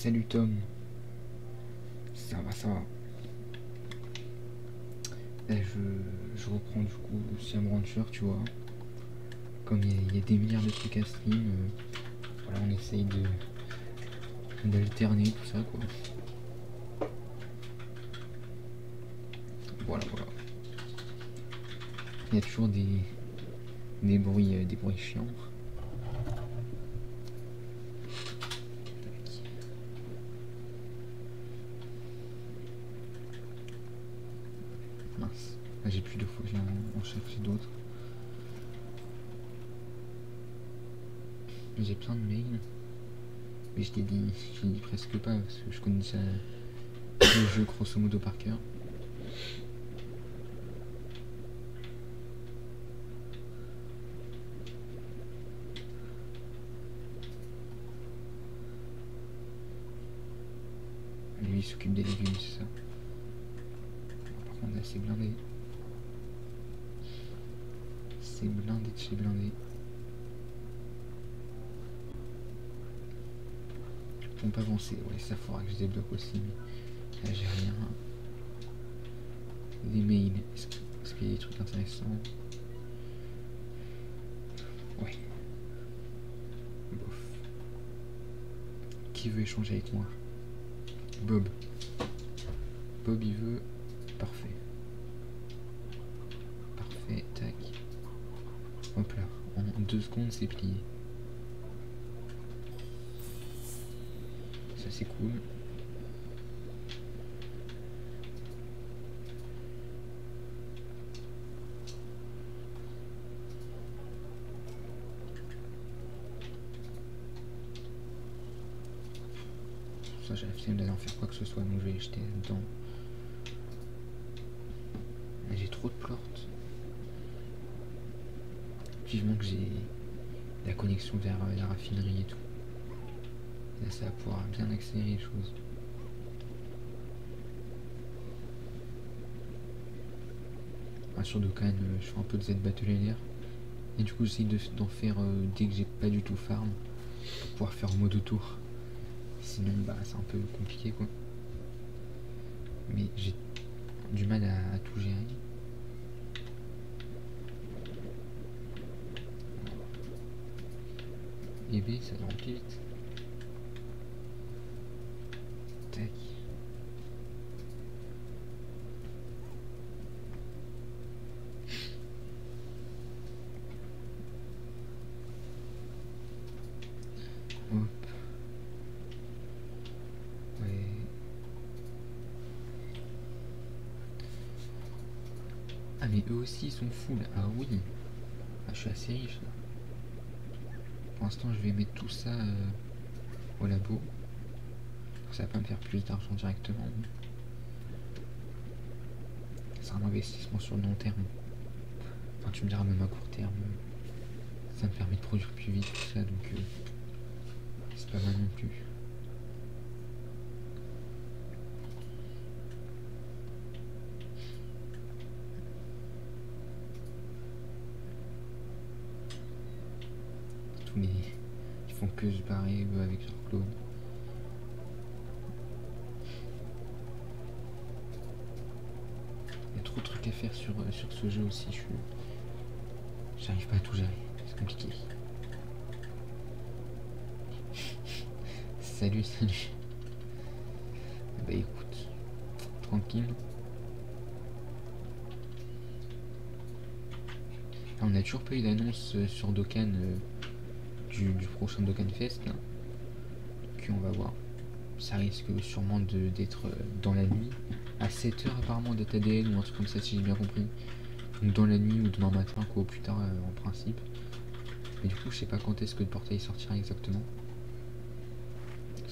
Salut Tom. Ça va, ça va. Là, je reprends du coup Siam Rancher, tu vois. Comme il y a des milliards de trucs à stream, voilà, on essaye d'alterner tout ça, quoi. Voilà, voilà. Il y a toujours des bruits chiants. Mince. Là, j'ai plus de faut que j'en cherche d'autres. J'ai plein de mails. Mais je t'ai dit presque pas parce que je connais ça le jeu grosso modo par cœur. Lui il s'occupe des légumes, c'est ça. Par contre là c'est blindé. C'est blindé de chez blindé. Pompe avancée, ouais ça faudra que je débloque aussi, mais là j'ai rien. Des mails, est-ce qu'il y a des trucs intéressants? Ouais. Bof. Qui veut échanger avec moi? Bob. Bob il veut. Parfait. Parfait, tac. Hop là, en 2 secondes c'est plié. Ça c'est cool. Ça j'ai la flemme d'aller en faire quoi que ce soit, donc je vais les jeter là-dedans. J'ai trop de portes. Vivement que j'ai la connexion vers la raffinerie et tout. Là ça va pouvoir bien accélérer les choses. Sur Dokkan, je fais un peu de Z Battle LR. Et du coup j'essaye d'en faire dès que j'ai pas du tout farm. Pour pouvoir faire en mode autour. Sinon bah c'est un peu compliqué quoi. Mais j'ai du mal à tout gérer. Et B ça va remplir vite. Tac. Hop. Ouais. Ah mais eux aussi ils sont full. Ah oui. Ah, je suis assez riche là. Pour l'instant je vais mettre tout ça au labo. Ça va pas me faire plus d'argent directement. Mais c'est un investissement sur le long terme. Enfin tu me diras même à court terme. Ça me permet de produire plus vite tout ça donc c'est pas mal non plus. Tous les ils font que se barrer avec leur clone. Il y a trop de trucs à faire sur ce jeu aussi, j'arrive pas à tout gérer, c'est compliqué. Salut, salut. Bah écoute, tranquille. Ah, on a toujours pas eu d'annonce sur Dokkan du prochain Dokkan Fest là. Donc on va voir. Ça risque sûrement d'être dans la nuit. À 7h apparemment date ADN ou un truc comme ça si j'ai bien compris. Donc dans la nuit ou demain matin quoi au plus tard en principe. Mais du coup je sais pas quand est-ce que le portail sortira exactement. Ce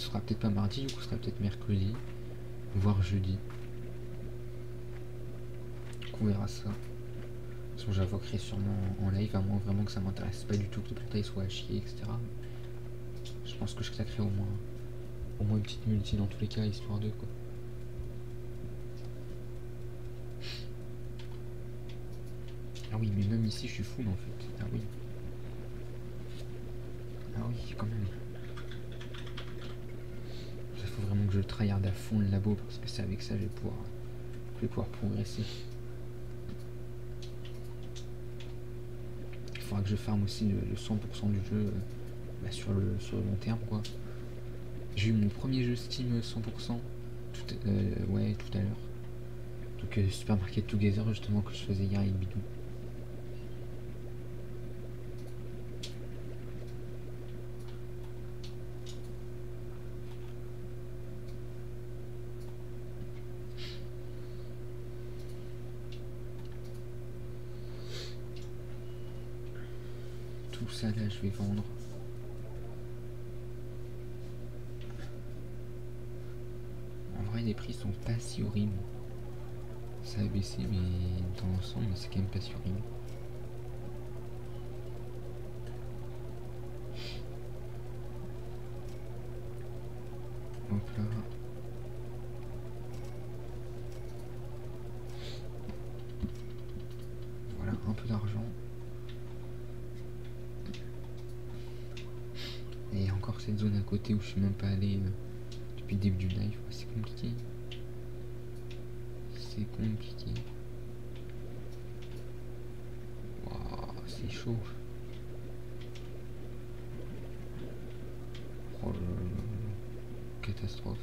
sera peut-être pas mardi, du coup ce sera peut-être mercredi, voire jeudi. Donc on verra ça. De toute façon j'invoquerai sûrement en live, à moins vraiment que ça m'intéresse pas du tout, que le portail soit à chier, etc. Je pense que je claquerai au moins une petite multi dans tous les cas, histoire de quoi. Ah oui, mais même ici je suis full en fait. Ah oui. Ah oui, quand même. que je tryhard à fond le labo parce que c'est avec ça que je vais pouvoir progresser. Il faudra que je farme aussi le 100% du jeu sur le long terme quoi. J'ai eu mon premier jeu Steam 100% tout à l'heure. Donc Super Market Together justement que je faisais hier avec Bidou. Tout ça là je vais vendre. En vrai les prix sont pas si horribles. Ça a baissé mais dans l'ensemble c'est quand même pas si horrible. Hop là. Voilà, un peu d'argent. Et encore cette zone à côté où je suis même pas allé depuis le début du live. C'est compliqué. C'est compliqué. Waouh, c'est chaud. Oh là là, catastrophe.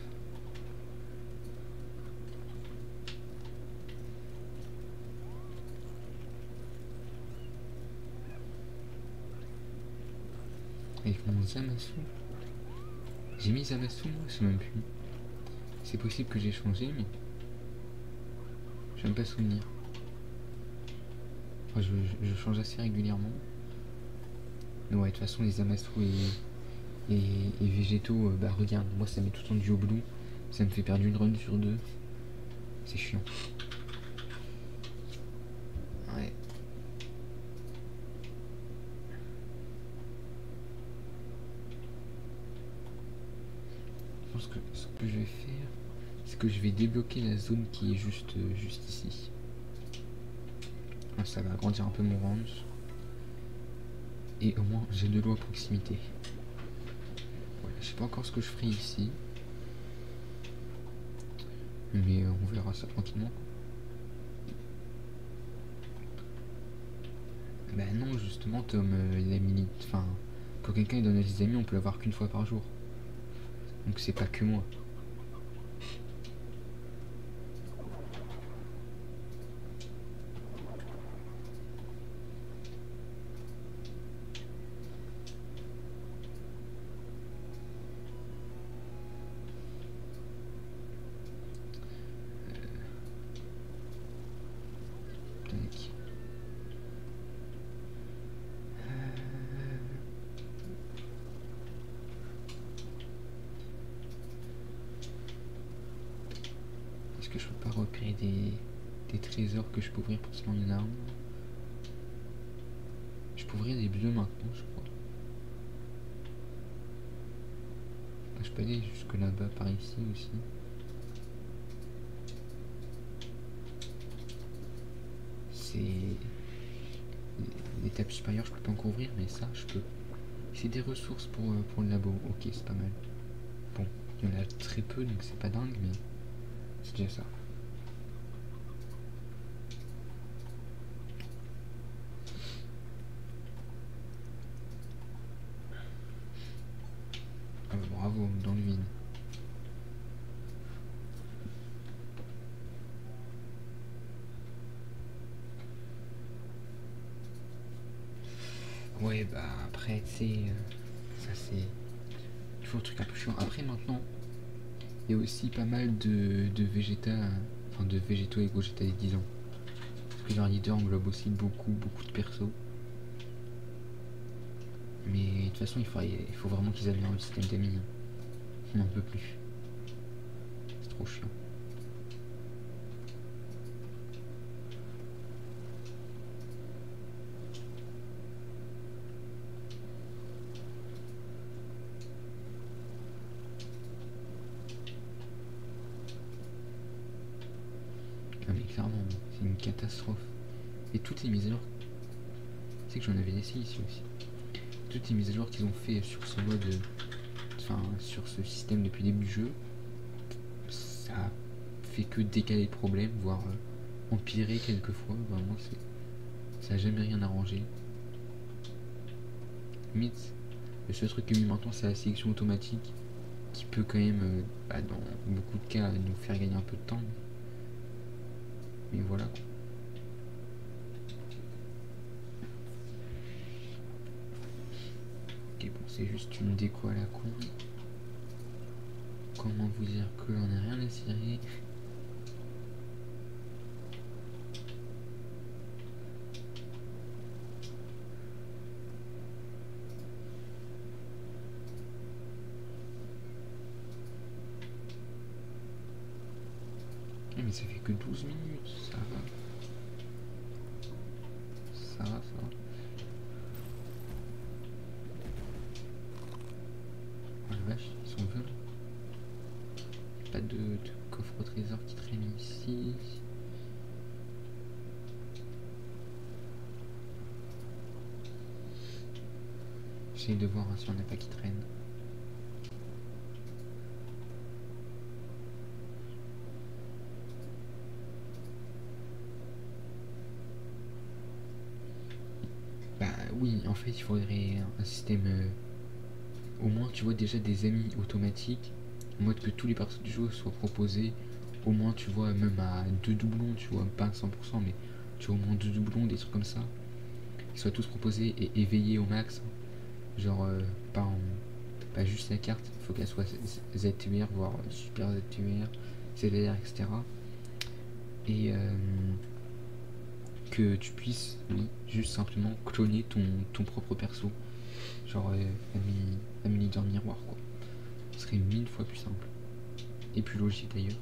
Avec mon Zamasu. J'ai mis Zamasu moi, je sais même plus. C'est possible que j'ai changé mais je n'ai même pas souvenir. Enfin, je change assez régulièrement. Mais ouais, de toute façon les Zamasu et végétaux, bah regarde, moi ça met tout en duo blue. Ça me fait perdre une run sur 2. C'est chiant. Ouais. Je pense que ce que je vais faire, c'est que je vais débloquer la zone qui est juste ici. Ça va agrandir un peu mon range. Et au moins j'ai de l'eau à proximité. Voilà, je sais pas encore ce que je ferai ici. Mais on verra ça tranquillement. Bah non justement Tom, la minute. Enfin, quand quelqu'un est dans les amis on peut l'avoir qu'une fois par jour. Donc c'est pas que moi. Est-ce que je peux pas recréer des trésors que je peux ouvrir pour se lancer une arme? Je peux ouvrir des bleus maintenant, je crois. Ah, je peux aller jusque là-bas par ici aussi. C'est l'étape supérieure, je peux pas encore ouvrir, mais ça, je peux. C'est des ressources pour le labo. Ok, c'est pas mal. Bon, il y en a très peu, donc c'est pas dingue, mais c'est déjà ça. Ah bah, bravo, dans le vide. Ouais, bah après, tu sais, ça c'est toujours un truc un peu chiant. Après, maintenant, il y a aussi pas mal de végéta, enfin de végétaux et Gogeta des 10 ans. Parce que leur leader englobe aussi beaucoup de persos. Mais de toute façon, il faut vraiment qu'ils améliorent le système d'amis. On n'en peut plus. C'est trop chiant. Ah mais clairement, c'est une catastrophe. Et toutes les mises à jour, c'est que j'en avais laissé ici aussi. Toutes les mises à jour qu'ils ont fait sur ce mode, enfin sur ce système depuis le début du jeu, ça fait que décaler le problème, voire empirer quelquefois. Vraiment, ça n'a jamais rien arrangé. Limite, le seul truc que j'ai mis maintenant, c'est la sélection automatique qui peut quand même, dans beaucoup de cas, nous faire gagner un peu de temps. Mais voilà. Ok, bon, c'est juste une déco à la con. Comment vous dire que l'on n'a rien à cirer. Mais ça fait que 12 minutes, ça va. Ça va, ça va. Oh la vache, ils sont vieux. Pas de coffre au trésor qui traîne ici. J'essaie de voir si on n'a pas qui traîne. Bah oui, en fait il faudrait un système, au moins tu vois déjà des amis automatiques, en mode que tous les parties du jeu soient proposés, au moins tu vois même à 2 doublons, tu vois, pas à 100%, mais tu vois au moins 2 doublons, des trucs comme ça, qui soient tous proposés et éveillés au max, genre pas juste la carte, il faut qu'elle soit ZTUR, voire Super ZTUR, CDR, etc. Et que tu puisses, oui, juste simplement cloner ton propre perso. Genre un leader miroir, quoi. Ce serait 1000 fois plus simple. Et plus logique d'ailleurs.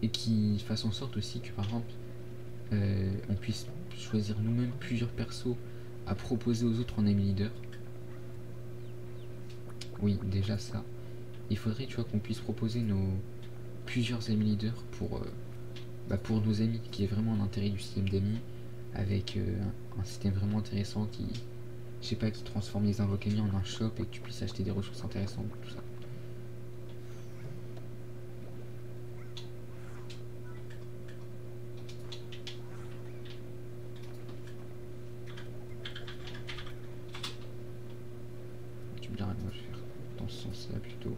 Et qui fasse en sorte aussi que par exemple, on puisse choisir nous-mêmes plusieurs persos à proposer aux autres en ami leader. Oui, déjà ça. Il faudrait, tu vois, qu'on puisse proposer plusieurs amis leaders pour nos amis, qui est vraiment l'intérêt du système d'amis, avec un système vraiment intéressant qui, je sais pas, qui transforme les invoques amis en un shop et que tu puisses acheter des ressources intéressantes, tout ça. Tu me diras, moi je vais faire dans ce sens-là plutôt.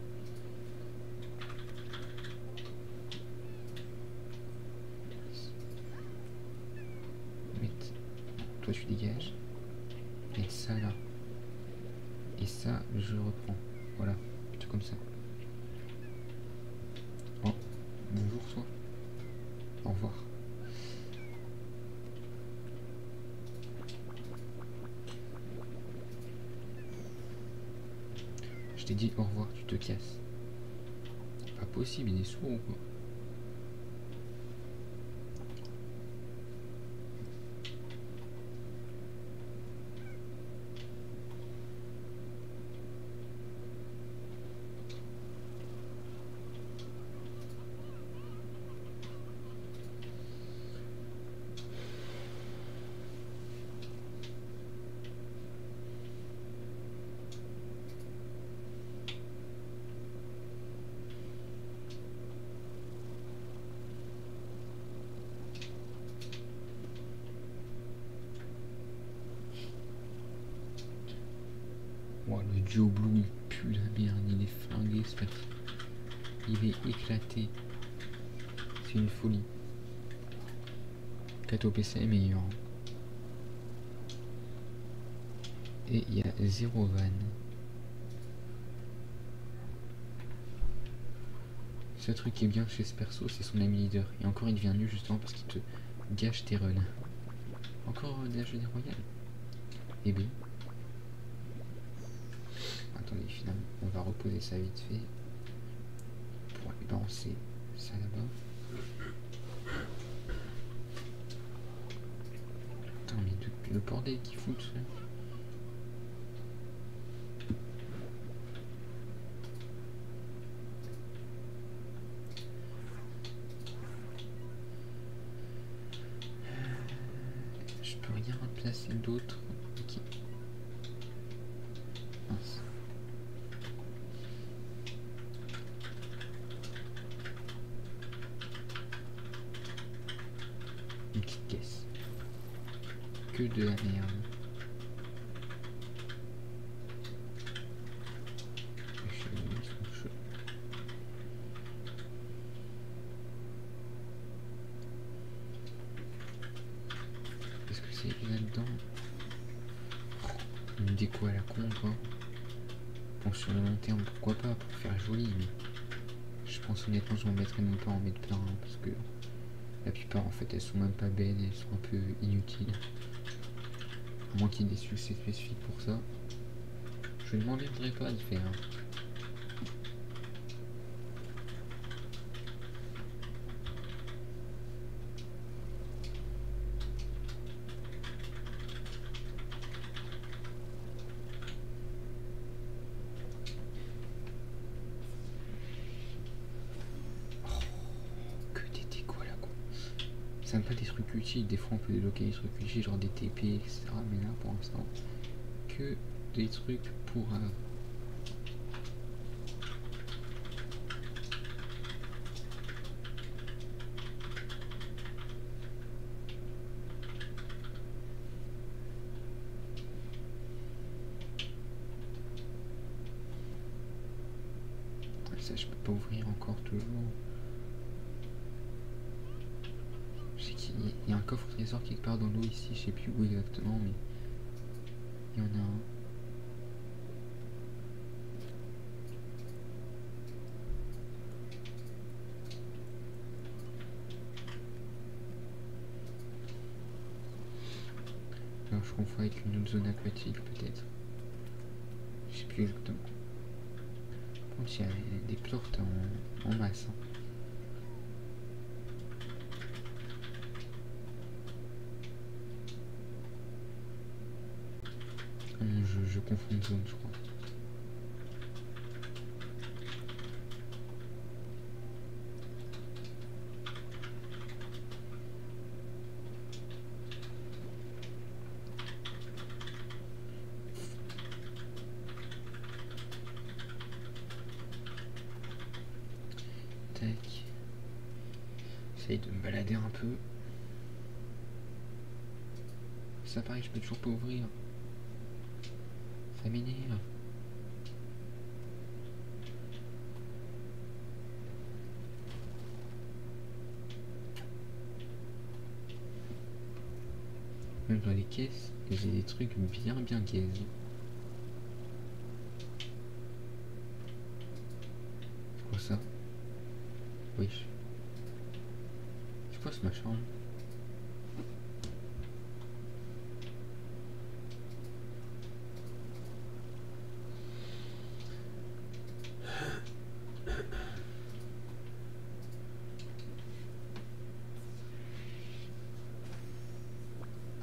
Toi tu dégages. Et ça là. Et ça je reprends. Voilà, tout comme ça. Oh, bonjour toi. Au revoir. Je t'ai dit au revoir, tu te casses. Pas possible, il est sourd ou quoi? Oh, le Joe Blue il pue la merde, il est flingué ce perso. Il est éclaté. C'est une folie. Kato PC est meilleur. Et il y a 0 van. Ce truc qui est bien chez ce perso, c'est son ami leader. Et encore il devient nul justement parce qu'il te gâche tes runs. Encore de la jeunesse royale. Et bien. Attendez, finalement, on va reposer ça vite fait. Pour aller balancer ça là-bas. Putain, mais le bordel qu'il fout tout ça. Je peux rien remplacer d'autre. Ok. Mince. que de la merde. Qu'est-ce que c'est là-dedans? Une déco à la con, quoi. Bon, sur le long terme, pourquoi pas, pour faire joli, mais je pense honnêtement, je m'en mettrai même pas en mettre plein, hein, parce que la plupart, en fait, elles sont même pas belles, elles sont un peu inutiles. À moins qu'il y ait des succès spécifiques pour ça. Je ne m'enlèverai pas de faire. C'est même pas des trucs utiles, des fois on peut débloquer des trucs utiles, genre des TP, etc. Mais là pour l'instant, que des trucs pour... Ça je peux pas ouvrir encore toujours. Je sais qu'il y a un coffre trésor quelque part dans l'eau ici, je sais plus où exactement, mais il y en a un. Alors je confonds avec une autre zone aquatique peut-être. Je sais plus exactement. Par contre il y a des plortes en masse. Hein. Ah non, je confonds de zone je crois. J'essaye de me balader un peu. Ça pareil, je peux toujours pas ouvrir. Ça m'énerve. Même dans les caisses, j'ai des trucs bien gaze. C'est quoi ça? Oui. C'est quoi ce machin?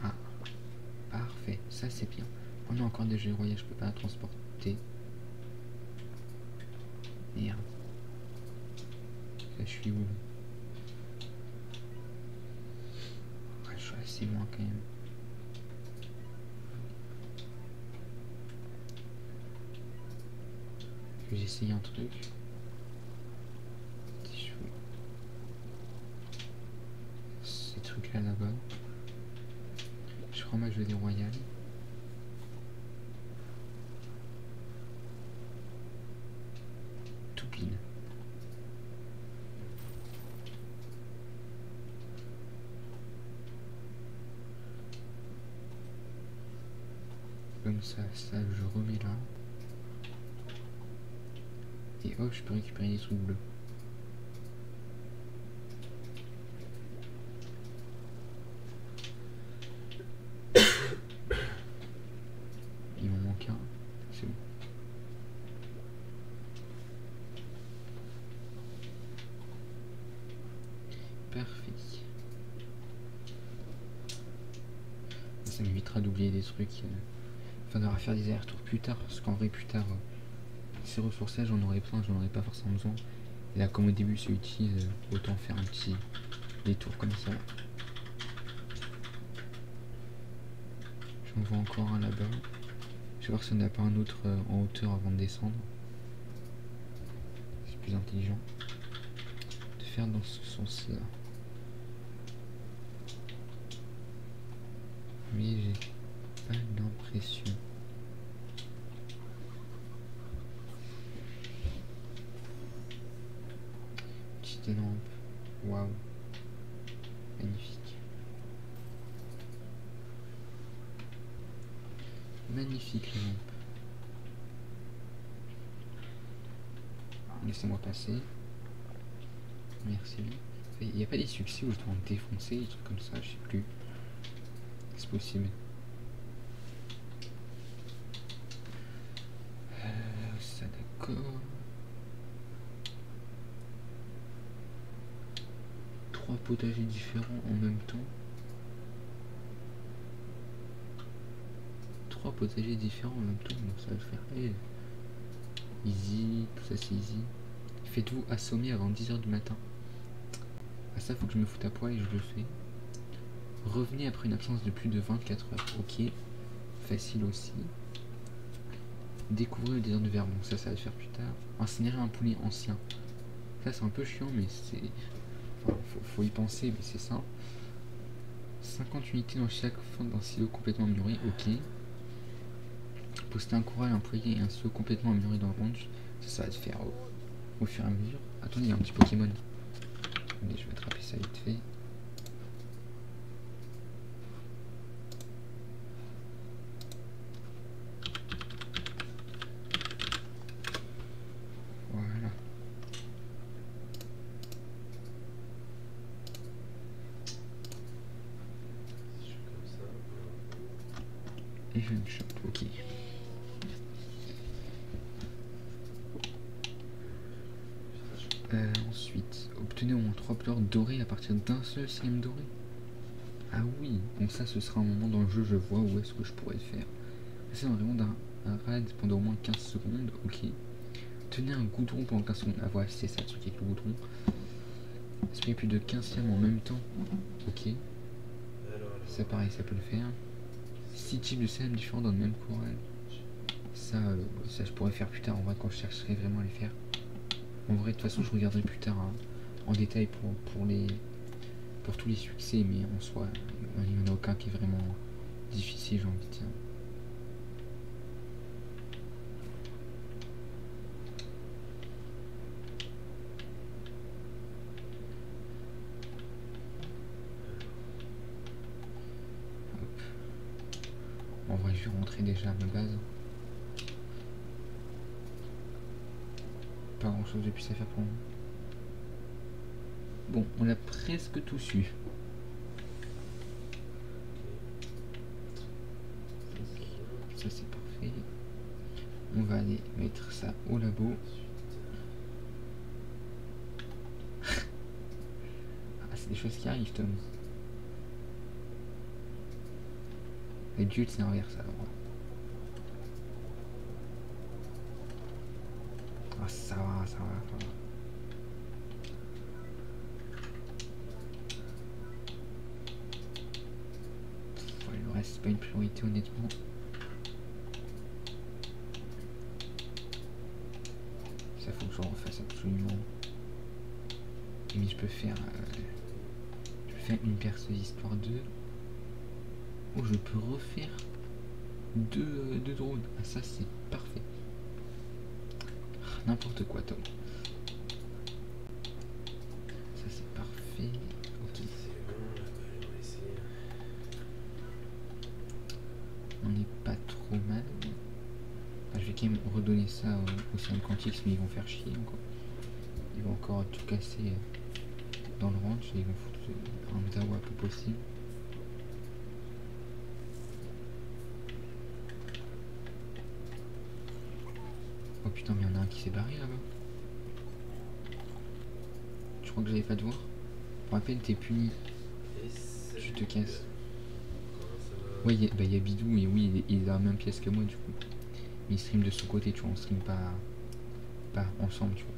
Ah, parfait, ça c'est bien. On a encore des jeux royaux, je peux pas la transporter. Merde. Là, je suis où? Ouais, je suis assez loin quand même. Je vais essayer un truc. Ces trucs là-bas. Je prends ma jeu des royales. Tout pile. Comme ça je remets là. Et hop, je peux récupérer des trucs bleus. Il m'en manque un, c'est bon. Parfait. Ça m'évitera d'oublier des trucs. Enfin, d'avoir à faire des allers-retours plus tard, parce qu'en vrai, plus tard, ces ressources-là, j'en aurais plein, j'en aurais pas forcément besoin. Et là, comme au début, c'est utile, autant faire un petit détour comme ça. J'en vois encore un là-bas. Je vais voir si on n'a pas un autre en hauteur avant de descendre. C'est plus intelligent de faire dans ce sens-là. Mais magnifiques les lampes. Laissez-moi passer. Merci. Il n'y a pas des succès où je dois en défoncer, des trucs comme ça, je sais plus. C'est possible. Ça d'accord. 3 potagers différents en même temps. 3 potagers différents en même temps, donc ça va le faire. Hey. Easy, tout ça c'est easy. Faites-vous assommer avant 10 h du matin. Ah ça faut que je me foute à poil et je le fais. Revenez après une absence de plus de 24 heures. Ok. Facile aussi. Découvrez le désert de Vermont. Ça va le faire plus tard. Incinérer un poulet ancien. Ça c'est un peu chiant mais c'est... Enfin, faut y penser mais c'est ça. 50 unités dans chaque fente d'un silo complètement amélioré. Ok. Poster un corral, un poêlier et un silo complètement amélioré dans le range. Ça va se faire au fur et à mesure. Attendez, il y a un petit Pokémon. Allez, je vais attraper ça vite fait. Voilà. Et je me chope, ok. Ensuite, obtenez au moins 3 pleurs dorés à partir d'un seul CM doré. Ah oui, donc ça ce sera un moment dans le jeu, je vois où est-ce que je pourrais le faire. C'est vraiment d'un raid pendant au moins 15 secondes, ok. Tenez un goudron pendant 15 secondes. Ah voilà, c'est ça le truc avec le goudron. Spray plus de 15 CM en même temps, ok. Ça pareil, ça peut le faire. 6 types de CM différents dans le même corral. Ça je pourrais faire plus tard en vrai quand je chercherai vraiment à les faire. En vrai de toute façon je regarderai plus tard hein, en détail pour tous les succès, mais en soi il n'y en a aucun qui est vraiment difficile, j'ai envie de dire. Hop. En vrai je vais rentrer déjà à ma base. Pas grand chose de plus à faire pour moi. Bon, on a presque tout su. Ça c'est parfait. On va aller mettre ça au labo. Ah, c'est des choses qui arrivent, Tom. Les duels c'est inverse alors. Ah, ça va, ça va, ça va. Ouais, le reste c'est pas une priorité honnêtement. Ça faut que je refasse absolument. Mais je peux faire une perceuse histoire 2. Oh, je peux refaire deux drones. Ah, ça c'est parfait. N'importe quoi, Tom. Ça c'est parfait. Ok. On n'est pas trop mal. Ah, je vais quand même redonner ça au sein de Quantix, mais ils vont faire chier encore. Ils vont encore tout casser dans le ranch et ils vont foutre un dawa peu possible. Oh putain, mais il y en a un qui s'est barré là-bas. Je crois que j'avais pas de voir. Pour rappel, t'es puni. Je te casse. Ouais, il y a Bidou et oui, il est dans la même pièce que moi du coup. Mais il stream de son côté, tu vois, on stream pas ensemble, tu vois.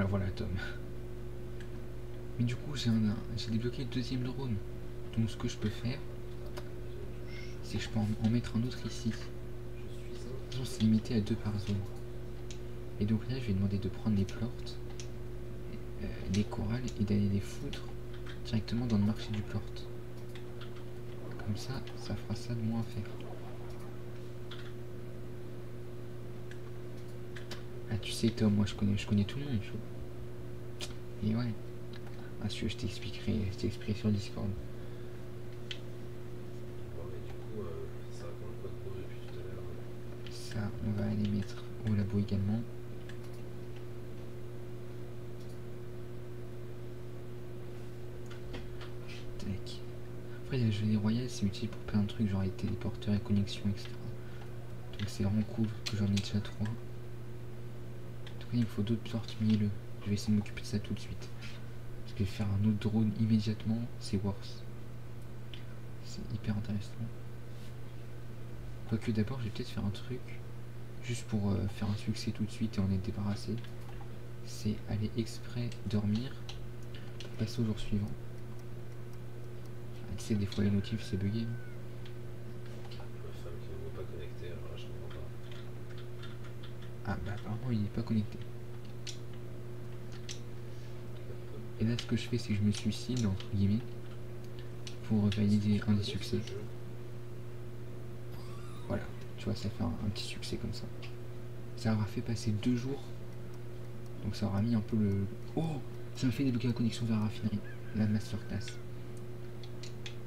Voilà Tom. Mais du coup j'ai débloqué le deuxième drone. Donc ce que je peux faire, c'est que je peux en mettre un autre ici. C'est limité à 2 par zone. Et donc là je vais demander de prendre les plorts, les corals et d'aller les foutre directement dans le marché du plort. Comme ça fera ça de moins à faire. Ah tu sais Tom, moi je connais tout le monde, tu vois. Et ouais. Ah si tu veux, je t'expliquerai sur Discord. Ça, on va aller mettre au labo également. Tac. Après, la gelée royale, c'est utile pour plein de trucs, genre les téléporteurs et connexions, etc. Donc c'est vraiment cool que j'en ai déjà 3. En tout cas, il me faut d'autres sortes mielleux. Je vais essayer de m'occuper de ça tout de suite. Parce que faire un autre drone immédiatement, c'est worse. C'est hyper intéressant. Quoique d'abord, je vais peut-être faire un truc, juste pour faire un succès tout de suite et en être débarrassé. C'est aller exprès dormir pour passer au jour suivant. Tu sais, des fois les notifs c'est bugué. Ma femme qui ne veut pas connecter, alors là je comprends pas. Ah bah apparemment il n'est pas connecté. Et là ce que je fais c'est que je me suicide entre guillemets pour valider un des succès. Voilà, tu vois ça fait un petit succès comme ça. Ça aura fait passer 2 jours. Donc ça aura mis un peu le... Oh, ça me fait débloquer la connexion vers la raffinerie. La masterclass.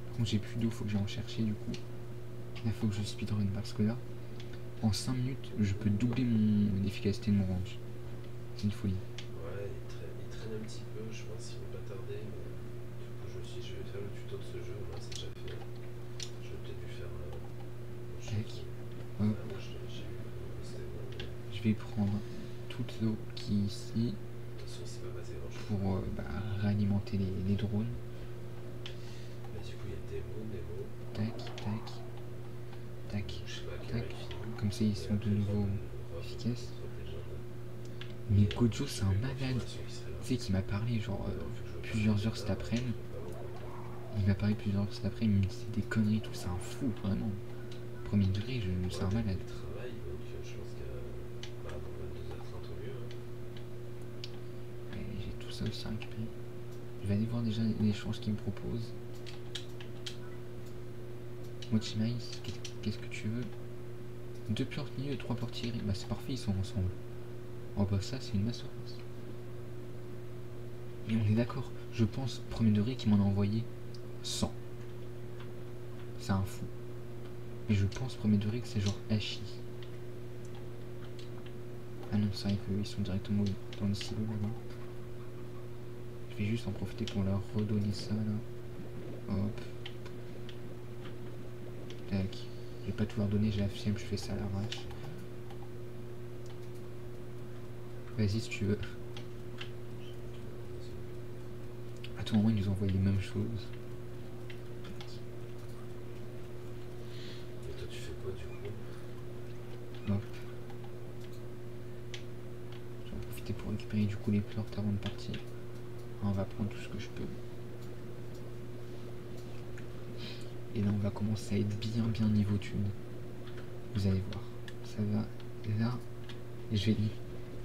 Par contre j'ai plus d'eau, faut que j'aille en chercher du coup. Là faut que je speedrun parce que là, en 5 minutes, je peux doubler l'efficacité de mon range. C'est une folie. Ouais, il traîne un petit peu, je pense qu'il va pas tarder, mais du coup je vais faire le tuto de ce jeu, moi c'est déjà fait. Je vais peut-être lui faire Tac. ouais, moi j'ai eu c'était bon. Je vais prendre toute l'eau qui est ici De toute façon c'est pas passé grand chose. pour réalimenter les drones. Mais du coup il y a démo. Tac, tac, tac, Je sais pas tac. Comme ça ils sont de nouveau efficaces. Mais Mais Gojo c'est un malade. Tu sais qu'il m'a parlé genre plusieurs heures cet après-midi. Il m'a parlé plusieurs heures cet après-midi, il me disait des conneries, tout, c'est un fou vraiment. Premier degré, c'est un malade. Travail, donc je pense qu'à 22h30 au mieux. Ouais, j'ai tout ça aussi à récupérer. Je vais aller voir déjà l'échange qu'il me propose. Mochimais, qu'est-ce que tu veux? 2 portes milieu et 3 portes tirées. Bah c'est parfait, ils sont ensemble. Oh bah ça c'est une masterclass. Mais on est d'accord, je pense premier degré qu'il m'en a envoyé 100. C'est un fou. Mais je pense premier degré que c'est genre Hachi. Ah non, c'est vrai qu'ils sont directement dans le silo là-bas. Je vais juste en profiter pour leur redonner ça là. Hop. Tac. Je vais pas tout leur donner, j'ai la flemme, je fais ça à l'arrache. Vas-y si tu veux. À tout moment ils nous envoient les mêmes choses. Et toi tu fais quoi du coup? Hop. Je vais en profiter pour récupérer du coup les pleurs avant de partir. On va prendre tout ce que je peux. Et là on va commencer à être bien niveau thune. Vous allez voir. Ça va. Là, je vais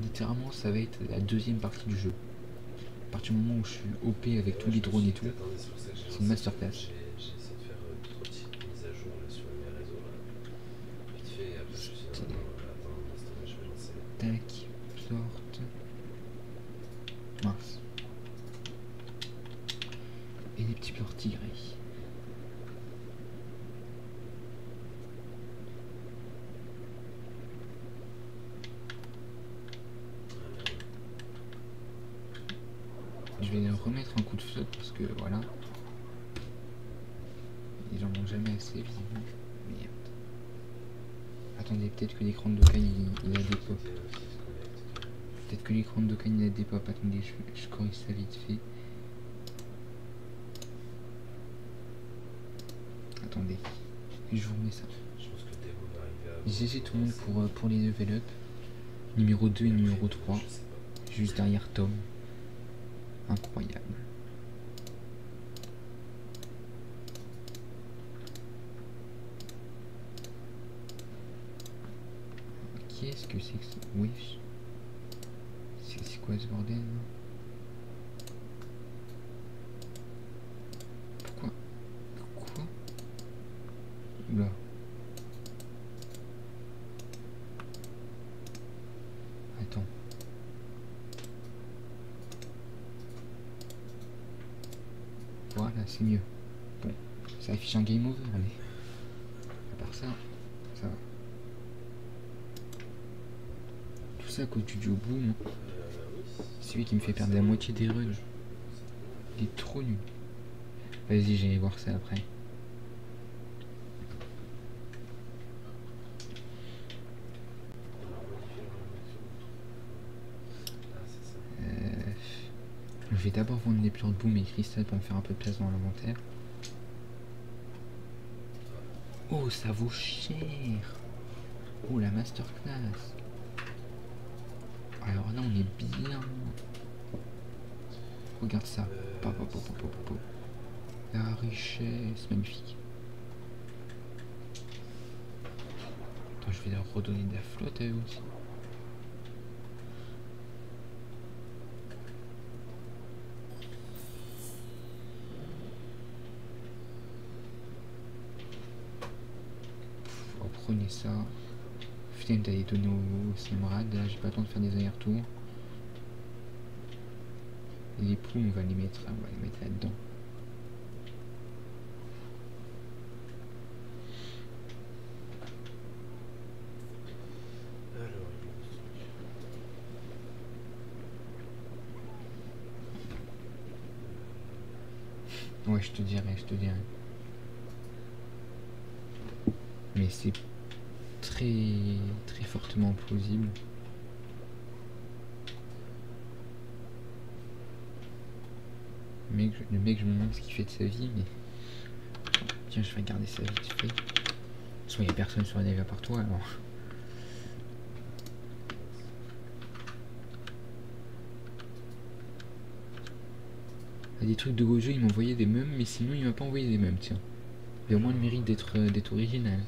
littéralement ça va être la deuxième partie du jeu. À partir du moment où je suis OP avec tous les drones et tout, c'est une masterclass. J'ai essayé de faire 2-3 petites mises à jour là, sur mes réseaux là. Vite fait, et après je suis dit non, attends, je vais lancer. Tac, sorte. Mince. Et des petits pleurs tigrés. Je vais remettre un coup de flotte parce que voilà. Ils en ont jamais assez visiblement. Merde. Attendez, peut-être que l'écran de Dokkan il a des pop. Peut-être que l'écran de Dokkan il a des pop. Attendez, je corrige ça vite fait. Attendez. Et je vous remets ça. Je pense que Demo va arriver à... GG tout le monde pour les level up. Numéro 2 et numéro 3. Juste derrière Tom. Incroyable. Qu'est-ce que c'est que ça? Oui. C'est quoi ce bordel là? Pourquoi? Voilà, c'est mieux. Bon, ça affiche un game over, mais à part ça, ça va. Tout ça à cause du duo Boom. C'est lui qui me fait perdre la moitié des runs. Il est trop nul. Vas-y, j'allais voir ça après. Je vais d'abord vendre les plantes Boom et cristal pour me faire un peu de place dans l'inventaire. Oh, ça vaut cher. Oh, la masterclass. Alors là, on est bien. Regarde ça. La richesse, magnifique. Attends, je vais leur redonner de la flotte à eux aussi. Prenez ça. Putain, d'aller donner au Semrad. Là, j'ai pas le temps de faire des allers-retours. Et les plumes, on va les mettre là-dedans. Ouais, je te dirai. Mais c'est très fortement plausible. Le mec, je me demande ce qu'il fait de sa vie, mais... Tiens, je vais regarder ça vite fait. Soit il n'y a personne sur la navire par toi, alors... Il y a des trucs de Gojo, il m'a envoyé des meubles, mais sinon il m'a pas envoyé des meubles, tiens. Il a au moins le mérite d'être original.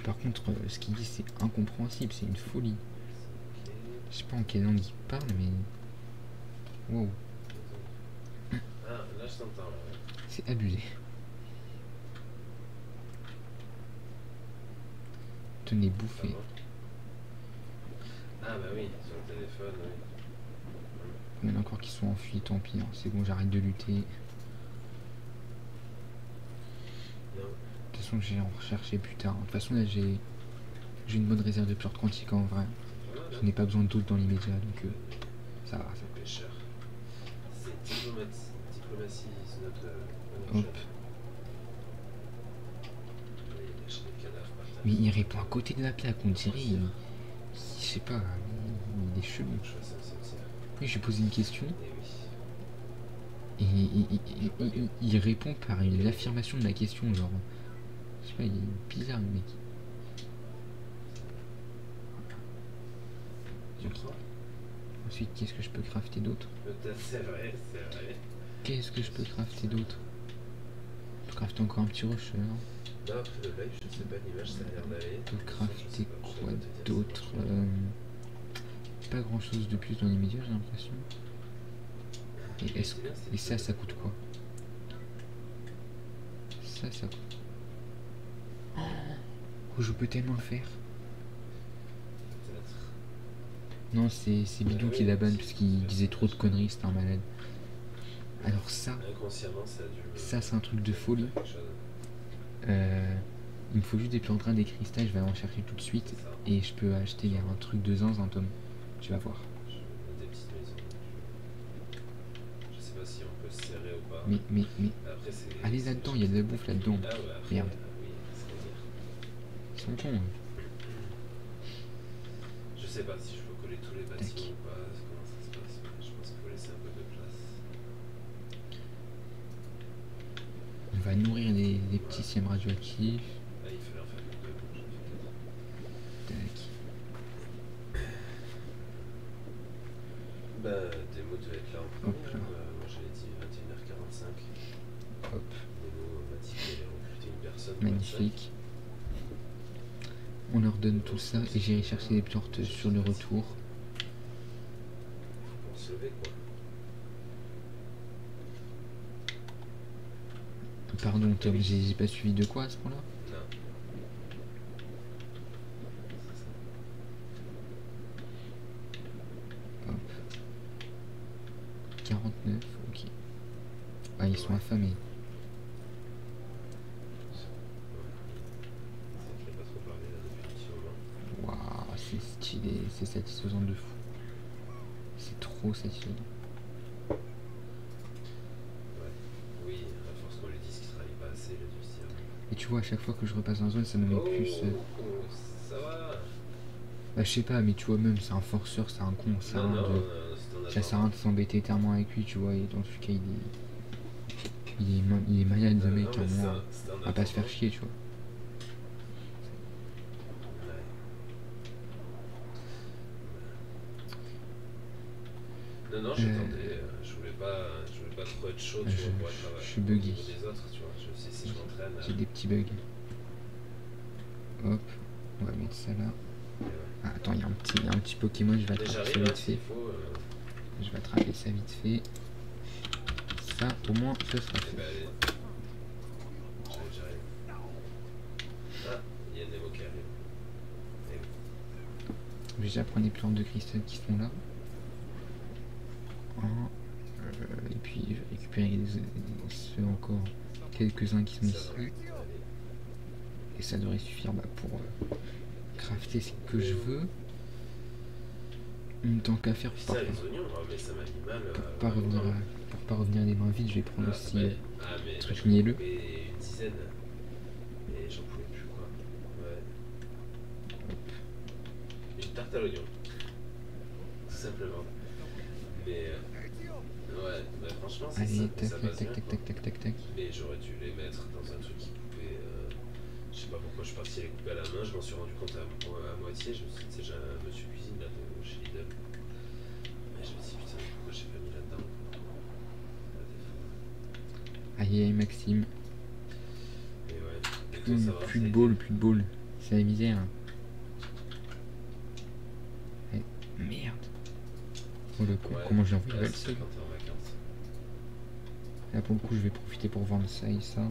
Par contre, ce qu'il dit, c'est incompréhensible, c'est une folie. Je sais pas en quelle langue il parle, mais... Wow. Ah, là je t'entends. C'est abusé. Tenez, bouffez. Ah bah oui, sur le téléphone, oui. Il y en a encore qui sont enfuis, tant pis. Hein. C'est bon, j'arrête de lutter. De toute façon, j'ai en recherché plus tard. De toute façon, là, j'ai une bonne réserve de pleurs quantiques en vrai. Je n'ai pas besoin d'autres dans l'immédiat, donc ça va. Ça va. Pêcheur. C'est diplomatie, c'est notre Hop. Mais il répond à côté de la plaque, on dirait. Je sais pas, il est chelou. Oui, je lui posé une question. Et il répond par une affirmation de la question, genre. Je sais pas, il est bizarre le mec. Ensuite, qu'est-ce que je peux crafter d'autre? C'est vrai. Qu'est-ce que je peux crafter d'autre? Je peux crafter encore un petit rocher. Non, après le live, je sais pas, l'image ça a l'air d'aller. Je peux crafter quoi d'autre? Pas grand chose de plus dans l'immédiat, j'ai l'impression. Et ça coûte quoi? Ça coûte. Oh, je peux tellement le faire. Non, c'est Bidou qui la banne parce qu'il disait trop de conneries, c'était un malade. Alors ça c'est un truc de folie. Il me faut juste des plantes des cristals, je vais aller en chercher tout de suite. Et je peux acheter un truc de zinzin, Tom. Tu vas voir. Je sais pas si on peut se serrer ou pas. Mais allez là-dedans, il y a de la bouffe là-dedans. Merde. Ils sont cons. Je sais pas si je peux coller tous les bâtiments ou pas, comment ça se passe. Je pense qu'il faut laisser un peu de place. On va nourrir les petits sièmes radioactifs. Ah, il fallait en faire une deux. Tac. Bah, Démo devait être là en premier. Hop là. Moi j'avais dit 21h45. Hop. Démo m'a dit qu'il allait recruter une personne. Magnifique. On leur donne tout ça et j'irai chercher les plantes sur le retour. Faut se lever quoi. Pardon Tom, j'ai pas suivi de quoi à ce point-là? Non. 49, ok. Ah, ils sont affamés. Je l'ai pas trop parlé là depuis un petit moment. Waouh, c'est stylé, c'est satisfaisant de fou. C'est trop satisfaisant. Ouais. Oui, à force qu'on lui dise qu'il travaille pas assez, il a dû se dire. Et tu vois, à chaque fois que je repasse dans zone, ça me met plus. Ça va. Bah, je sais pas, mais tu vois, même c'est un forceur, c'est un con, ça Non, sert à rien non, de. c'est Ça sert à rien de s'embêter éternellement avec lui, tu vois, et dans ce cas, il est malade, le mec, à un moment. On va pas se faire chier, tu vois. Non, non, j'attendais, je voulais pas trop être chaud, tu vois, pour être je suis bugué. des autres, tu vois, je sais si je m'entraîne. J'ai des petits bugs. Hop, on va mettre ça là. Ah, attends, il y a un petit Pokémon, je vais attraper ça vite fait. Je vais attraper ça vite fait. Ça, au moins, ce sera fait. J'arrive. Ah, il y a Nemo qui arrive. Je vais déjà prendre les plantes de cristal qui sont là. Et puis je vais récupérer ceux encore, quelques-uns qui sont ici. Et ça devrait suffire pour crafter ce que je veux. Tant qu'à faire, pour pas revenir des mains vides, je vais prendre aussi un truc mielleux. Une dizaine. Et j'en pouvais plus, quoi. Ouais. Une tarte à l'oignon. Tout simplement. Mais ouais, bah franchement c'est allez, ça passe bien, tac. mais j'aurais dû les mettre dans un truc qui coupait. Je sais pas pourquoi je suis parti les couper à la main, je m'en suis rendu compte à moitié. Je me suis dit, tu sais, j'ai un monsieur cuisine là de chez Lidl. Mais je me suis dit, putain, pourquoi j'ai pas mis là-dedans. Aïe, Maxime. Et ouais. Et Plus de ball. C'est la misère. Eh, merde. Oh le con, comment j'ai envie de le seul. Là pour le coup je vais profiter pour vendre ça et ça.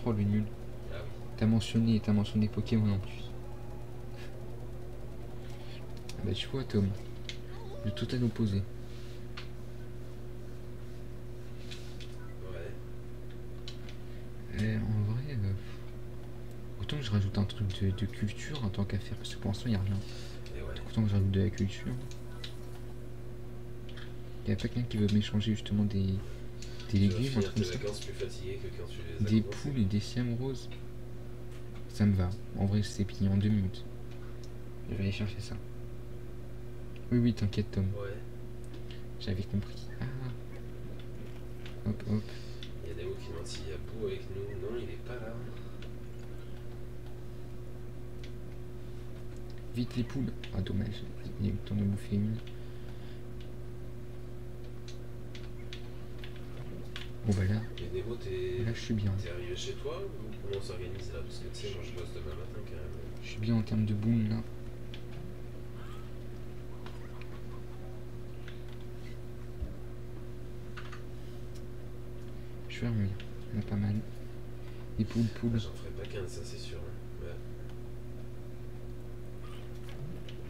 Oh le nul. Ah oui. T'as mentionné Pokémon en plus. Ah bah tu vois Tom, le total opposé. Ouais. En vrai, autant que je rajoute un truc de culture en tant qu'à faire, parce que pour l'instant il n'y a rien. Et ouais. Autant que je rajoute de la culture. Il n'y a pas quelqu'un qui veut m'échanger justement des légumes, un truc comme ça. Des poules et des siam roses. Ça me va. En vrai, c'est plié en 2 minutes. Je vais aller chercher ça. Oui, t'inquiète, Tom. Ouais. J'avais compris. Ah. Hop. Il y a des mots qui m'ont dit, il y a Bou avec nous. Non, il est pas là. Vite les poules. Ah, dommage. Il y a eu le temps de bouffer une. Bon bah là, là je suis bien. T'es arrivé chez toi ou comment on s'organise là? Parce que tu sais, moi je bosse demain matin quand même. Je suis bien en termes de boom là. Je vais revenir. Il y en a pas mal. Des poules. J'en ferai pas 15, ça c'est sûr. Hein. Ouais.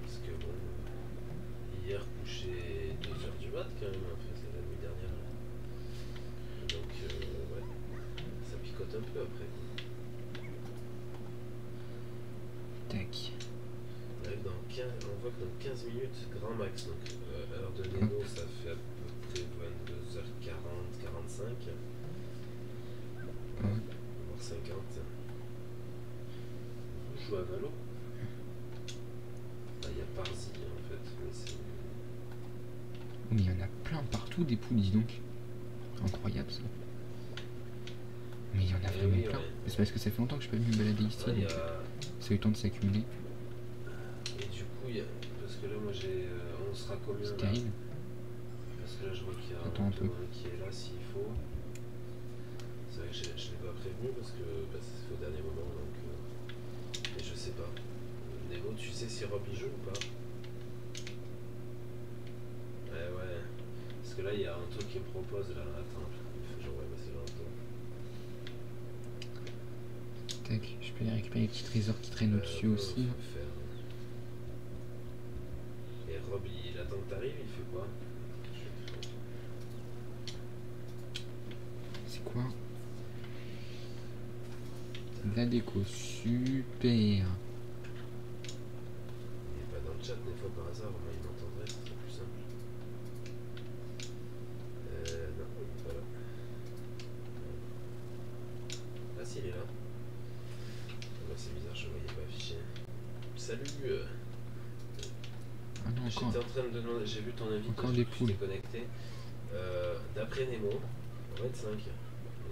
Parce que bon, hier couché 2h du mat quand même, enfin c'est la nuit dernière. Donc ouais, ça picote un peu après. Tac. On voit que dans 15 minutes, grand max, donc heure de Nemo, ça fait à peu près 22h40, 45. Voire 50. On joue à Valo. Il y a Parsi en fait, mais c'est... Mais il y en a plein partout des poules, dis donc. Incroyable ça. Mais il y en a vraiment plein. Ouais. C'est parce que ça fait longtemps que je suis pas venu me balader ici, donc ça a eu le temps de s'accumuler. Et du coup, parce que là, moi on sera combien là? C'est terrible. Parce que là, je vois qu'il y a un peu qui est là s'il faut. C'est vrai que je ne l'ai pas prévenu parce que c'est fait au dernier moment, donc. Mais je sais pas. Nemo, tu sais si Rob y joue ou pas? Ouais. Parce que là, il y a un truc qui me propose là. Attends, je vais passer là un peu. Tac, je peux aller récupérer les petits trésors qui traînent au-dessus aussi. Et Rob, il attend que t'arrives, il fait quoi? c'est quoi? De la déco, super. Il est pas dans le chat des fois par hasard, au moins il m'entendrait, ce serait plus simple. Non, il est pas là. Ah si, il est là. Ah bah, c'est bizarre, je ne voyais pas affiché. Salut. Ah non, J'étais encore. en train de demander, j'ai vu ton invitation, Encore des poules. tu t'es connecté. D'après Nemo, en 25.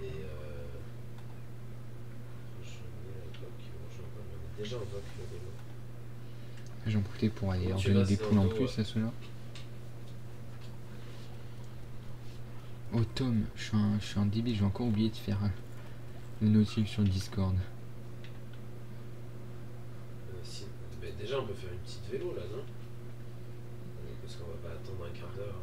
Et on est déjà en voc Nemo. J'en profite pour aller Comment leur tu donner vas, des c'est poules en Nando, plus à ceux-là. Oh Tom, je suis un débile, j'ai encore oublié de faire le Nautil sur le Discord. Si, mais déjà on peut faire une petite vélo là, non? Parce qu'on va pas attendre un quart d'heure.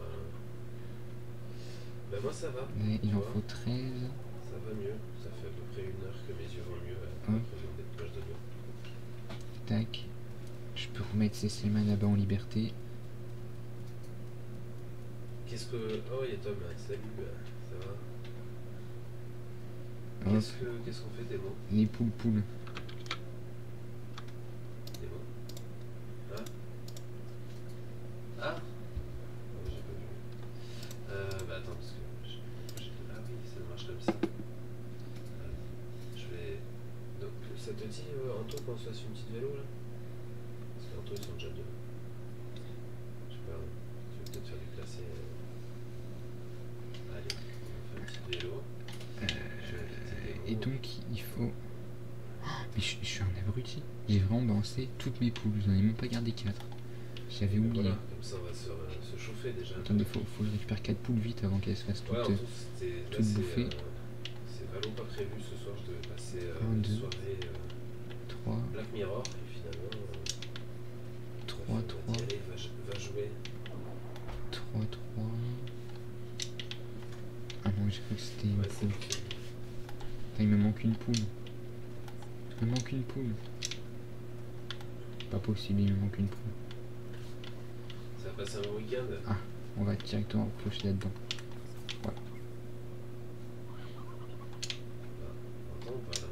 Ben moi ça va. Et il tu en vois. faut 13. Ça va mieux. Ça fait à peu près 1 heure que mes yeux vont mieux Hum. après une plage de l'eau. Tac. Je peux remettre ces Slimane là-bas en liberté. Qu'est-ce que. Oh, il y a Tom là. Salut, ça va? Hop, Qu'est-ce qu'on fait des mots? les poules. Des mots? Ah? Ah? Oh, j'ai pas vu. Bah attends, parce que. Ah oui, ça marche comme ça. Je vais. Donc, ça te dit, Anto, qu'on se fasse une petite vélo là? Parce qu'Anto, ils sont déjà deux. Je sais pas, tu veux peut-être faire du placé. Allez, on fait une petite vélo. Et donc il faut... Oh, mais je suis un abruti. J'ai vraiment balancé toutes mes poules. J'en ai même pas gardé 4. J'avais oublié. Voilà, comme ça on va se chauffer déjà. Attendez, faut que je récupère 4 poules vite avant qu'elles se fassent toutes, Ouais, en tout, c'était toutes bouffées. c'est vraiment pas prévu ce soir. Je devais passer 1, une 2, soirée 3, Black Mirror et finalement 3, 3, allez, va jouer. 3, 3. Ah non, j'ai cru que c'était une Ouais, c'est poule. fini. Putain, il me manque une poule. Il me manque une poule. Pas possible, il me manque une poule. Ça va passer un bon week-end. Ah, on va directement clocher là-dedans. Voilà. On entend ou pas là?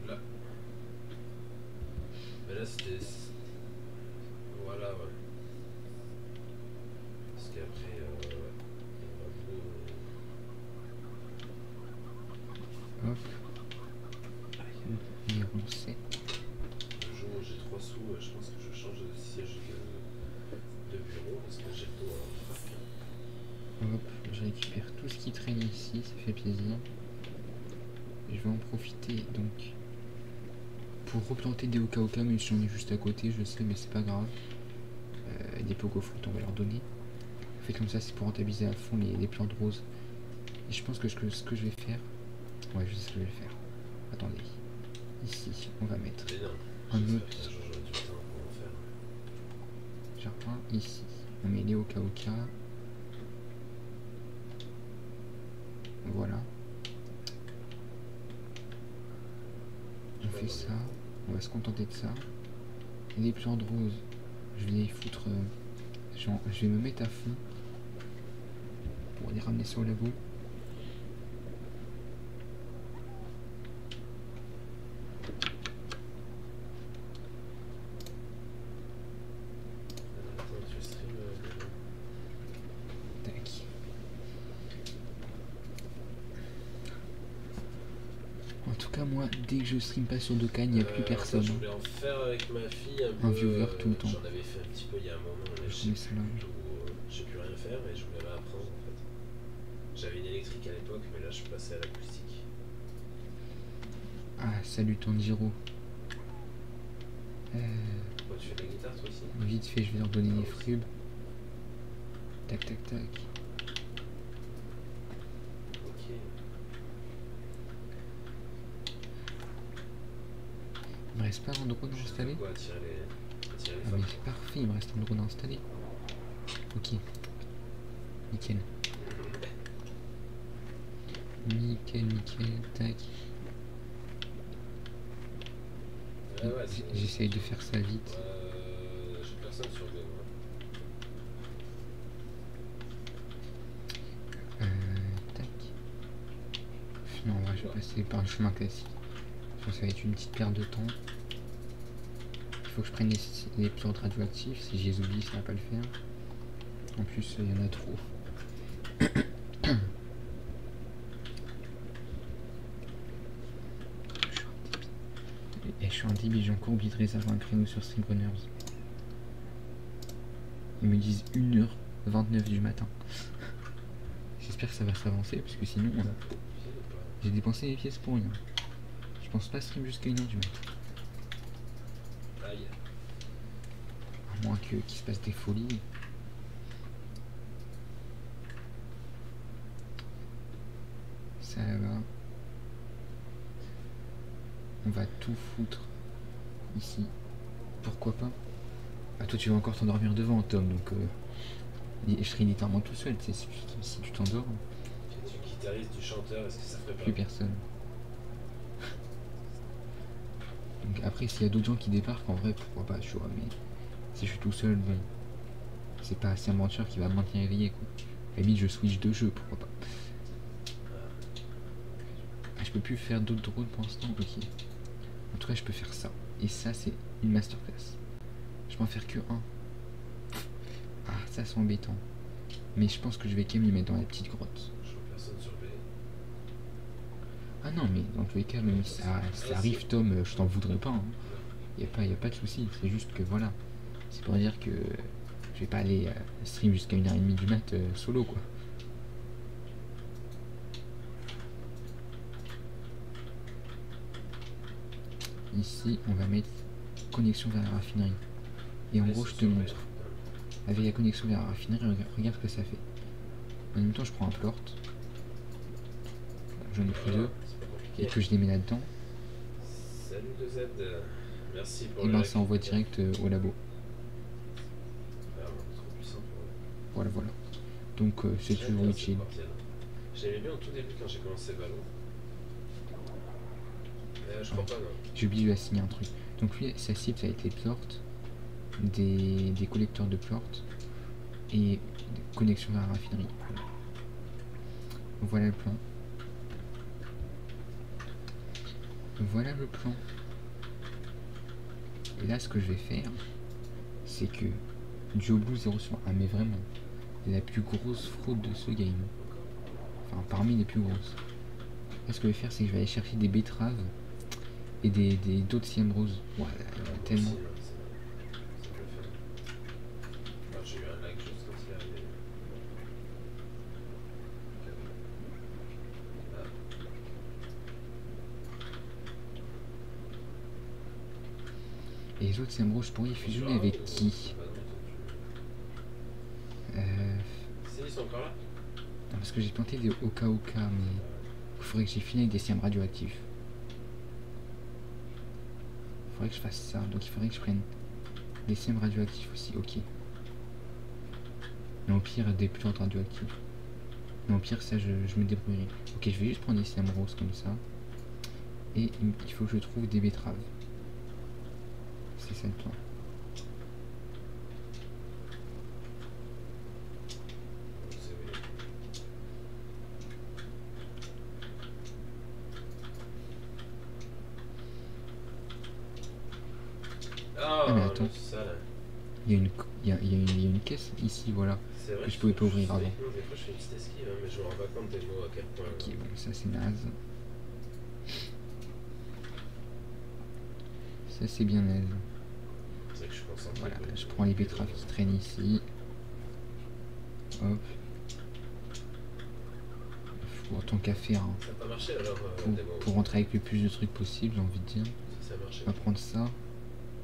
Là. Mais là c'était. Voilà, ouais. Parce qu'après, il y a pas beaucoup. Hop. Numéro 7. Le jour où j'ai 3 sous, je pense que je change de siège de bureau parce que j'ai le dos en frac. Hop, je récupère tout ce qui traîne ici, ça fait plaisir. Je vais en profiter donc pour replanter des oka-oka, mais si on est juste à côté, je sais, mais c'est pas grave. Des pogo fruits, on va leur donner. En fait, comme ça, c'est pour rentabiliser à fond les plantes roses. Et je pense que ce que je vais faire. Ouais, je sais ce que je vais faire. Attendez. Ici, on va mettre un autre jardin ici. On met les oka-oka. Voilà. On fait ça. On va se contenter de ça. Les plantes roses, je vais les foutre. Je vais me mettre à fond pour les ramener sur le labo. Tac. En tout cas, moi, dès que je stream pas sur Dokkan, il n'y a plus personne. Je voulais en faire avec ma fille un viewer tout le temps. J'en avais fait un petit peu il y a un moment, mais je sais plus rien faire et je voulais réapprendre en fait. J'avais une électrique à l'époque, mais là je suis passé à l'acoustique. Ah, salut Tanjiro. Toi, tu fais de la guitare toi aussi? Vite fait, je vais leur donner des frubes. Tac, tac, tac. Ok. Il me reste pas un drone installé? Quoi, attirer les Ah mais c'est parfait, il me reste un drone installé. Ok. Nickel. Nickel, tac. Ouais, J'essaye de faire ça vite. J'ai personne personne sur deux. Tac. Non, en vrai, je vais passer par le chemin classique. Ça va être une petite perte de temps. Il faut que je prenne les plantes radioactifs. Si je les oublie, ça va pas le faire. En plus, il y en a trop. Et je suis un débile, j'ai encore oublié de réserver un créneau sur Streamrunners. Ils me disent 1h29 du matin. J'espère que ça va s'avancer parce que sinon j'ai dépensé les pièces pour rien. Je pense pas stream jusqu'à 1h du matin. Aïe. À moins qu'il se passe des folies. Ça va. On va tout foutre ici. Pourquoi pas? Ah, toi tu vas encore t'endormir devant, Tom, donc je serai littéralement tout seul. Si tu t'endors, Du guitariste, du chanteur, est-ce que ça ferait pas? plus personne. Donc après, s'il y a d'autres gens qui débarquent, en vrai, pourquoi pas, tu vois, mais si je suis tout seul, bon, c'est pas assez aventure qui va me maintenir éveillé, quoi. À la limite, je switch de jeu, pourquoi pas. Ah, je peux plus faire d'autres rôles pour l'instant, ok. En tout cas, je peux faire ça. Et ça, c'est une masterclass. Je peux en faire que un. Ah, ça, c'est embêtant. Mais je pense que je vais quand même les mettre dans la petite grotte. Je vois personne sur B. Ah non, mais dans tous les cas, même si ça arrive, Tom, je t'en voudrais pas. Hein. Y a pas de souci. C'est juste que voilà. C'est pour dire que je vais pas aller stream jusqu'à 1h30 du mat solo, quoi. Ici, on va mettre connexion vers la raffinerie. Et en gros, je te montre. Avec la connexion vers la raffinerie, regarde ce que ça fait. En même temps, je prends un plort. J'en ai pris deux. Et que je les mets là-dedans. Salut 2Z. Merci pour et ben ça envoie direct au labo. Vraiment, trop puissant pour eux. Voilà, voilà. Donc c'est toujours utile. J'aimais bien au tout début quand j'ai commencé Valo. Je crois pas, non. J'ai oublié de lui assigner un truc. Donc lui, sa cible, ça va être les plorts, des collecteurs de plorts et connexion vers la raffinerie. Voilà le plan. Voilà le plan. Et là, ce que je vais faire, c'est que Joe Blue 0 sur 1, mais vraiment, la plus grosse fraude de ce game. Enfin, parmi les plus grosses. Là, ce que je vais faire, c'est que je vais aller chercher des betteraves et d'autres CM roses. Voilà, tellement. J'ai eu un lag juste quand il est arrivé. Et les autres CM roses, je pourrais y fusionner avec qui? Ils sont encore là? Non, parce que j'ai planté des Oka, mais il faudrait que j'ai fini avec des CM radioactifs. Il faudrait que je fasse ça, donc il faudrait que je prenne des CM radioactifs aussi, ok. Mais au pire, des plantes radioactives. Mais au pire, ça, je me débrouillerai. Ok, je vais juste prendre des CM roses comme ça. Et il faut que je trouve des betteraves. C'est ça le plan. Ah mais attends, il y a une caisse ici, voilà, que je pouvais pas ouvrir avant. Des fois je fais une petite esquive, hein, mais je me rends pas compte des mots à quel point. Ok, bon, ça c'est naze. Ça c'est bien naze. C'est vrai que je suis concentré. Voilà, je prends les betteraves qui traînent ici. Hop. Bon, tant qu'à faire, hein. Ça n'a pas marché alors pour rentrer avec le plus de trucs possible, j'ai envie de dire. Ça a marché. On va prendre ça.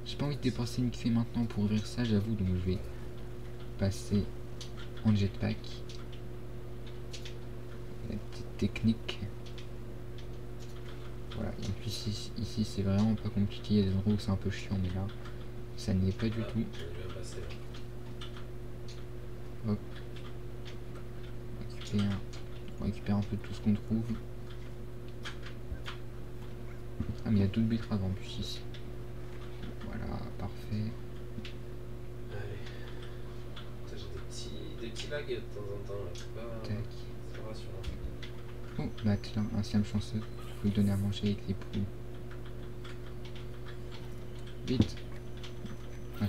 J'ai pas envie de dépenser une clé maintenant pour ouvrir ça, j'avoue, donc je vais passer en jetpack. La petite technique. Voilà, et en plus ici c'est vraiment pas compliqué, il y a des endroits où c'est un peu chiant, mais là ça n'est pas du tout. Hop. On récupère un peu de tout ce qu'on trouve. Ah mais il y a d'autres betteraves en plus ici. Voilà, parfait. petits lags de temps en temps, là. Tac. C'est pas rassurant. Oh, bah tiens, un siam chanceux. Faut lui donner à manger avec les poules. Vite. Ah,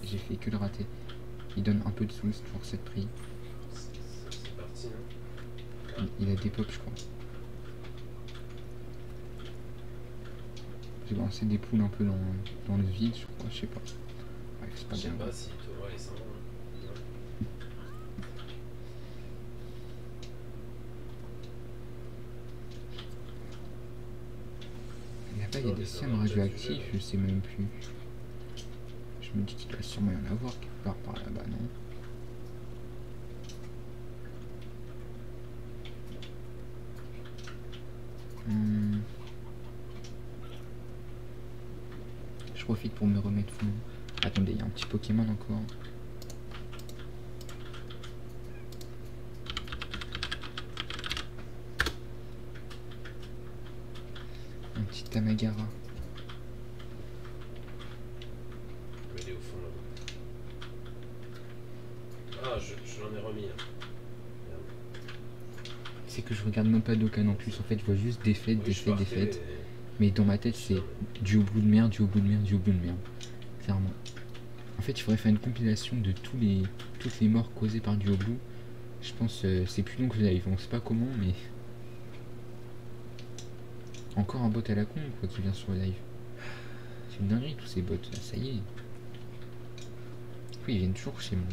j'ai fait que le rater. Il donne un peu de sous pour cette prix. C'est parti, hein. Il a des pops, je crois. J'ai lancé des poules un peu dans le vide, je crois, je sais pas. Bref, c'est pas Je sais bien. pas si Thomas est sans. Là-bas, il y a des siams radioactifs, je sais même plus. Je me dis qu'il doit sûrement y en avoir quelque part par là-bas, non? Je profite pour me remettre fou. Attendez, il y a un petit Pokémon encore. Un petit Tamagara. Il est au fond là. Ah, je l'en ai remis là. C'est que je regarde même pas Dokkan en plus. En fait, je vois juste défaite, défaite, défaite. Mais dans ma tête, c'est du houblou de merde, du houblou de merde, du houblou de merde. Clairement. En fait, il faudrait faire une compilation de toutes les morts causées par du houblou. Je pense c'est plus long que le live. On sait pas comment, mais. Encore un bot à la con, quoi, qui vient sur le live. C'est une dinguerie, tous ces bots là, ça y est. Oui, ils viennent toujours chez moi.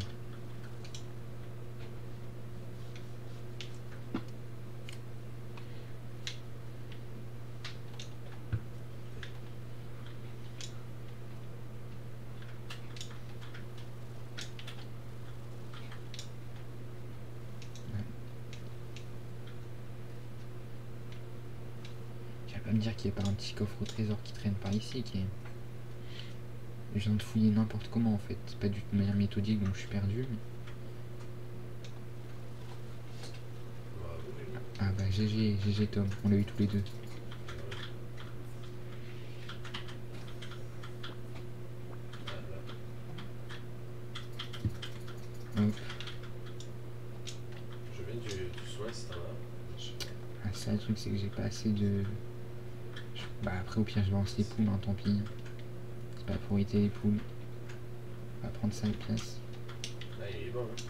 Me dire qu'il n'y a pas un petit coffre au trésor qui traîne par ici qui est... Je viens de fouiller n'importe comment en fait, c'est pas du tout de manière méthodique donc je suis perdu mais... Ah bah GG Tom, on l'a eu tous les deux. Hop. Je viens du soin si t'en as. Ah ça le truc c'est que j'ai pas assez de... Bah après au pire je lance les poules, hein, tant pis. C'est pas pour éviter les poules. On va prendre 5 pièces. Ah il est bon hein.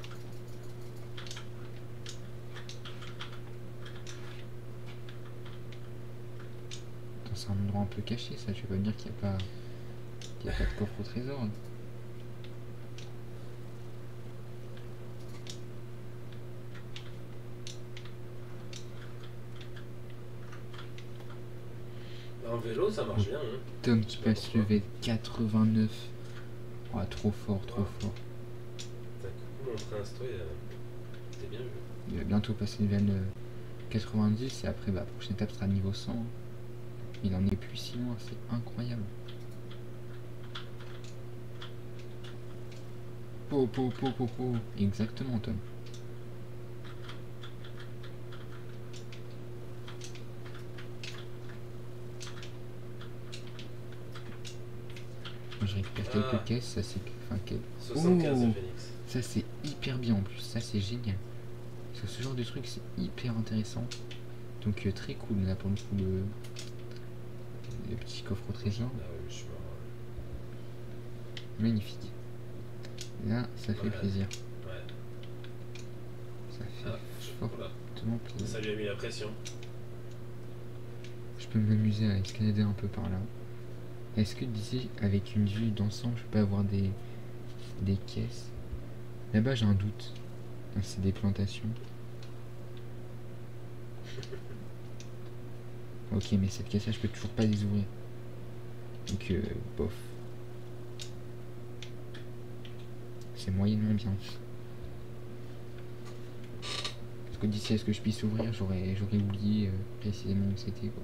C'est un endroit un peu caché ça, je vais pas me dire qu'il n'y a pas... qu'il n'y a pas de coffre au trésor. En vélo ça marche bien hein. Tom qui passe level 89. Oh, trop fort, trop fort. T'as coucou montré un story, t'es bien vu. Il va bientôt passer level 90 et après bah prochaine étape sera niveau 100. Il en est plus si loin, c'est incroyable. Po. Exactement Tom. Je récupère quelques caisses, ça c'est... Enfin, 75 de Phoenix. Ça c'est hyper bien en plus, ça c'est génial. Parce que ce genre de truc c'est hyper intéressant. Donc très cool là pour le coup le petit coffre au trésor. Ah oui, je suis mort. Magnifique. Là ça fait plaisir. Ouais. Ça fait fortement plaisir. Ça lui a mis la pression. Je peux m'amuser à escalader un peu par là. Est-ce que d'ici, avec une vue d'ensemble, je peux avoir des caisses? Là-bas, j'ai un doute. C'est des plantations. Ok, mais cette caisse-là, je peux toujours pas les ouvrir. Donc, bof. C'est moyennement bien. Parce que d'ici à ce que je puisse ouvrir, j'aurais oublié précisément où c'était, quoi.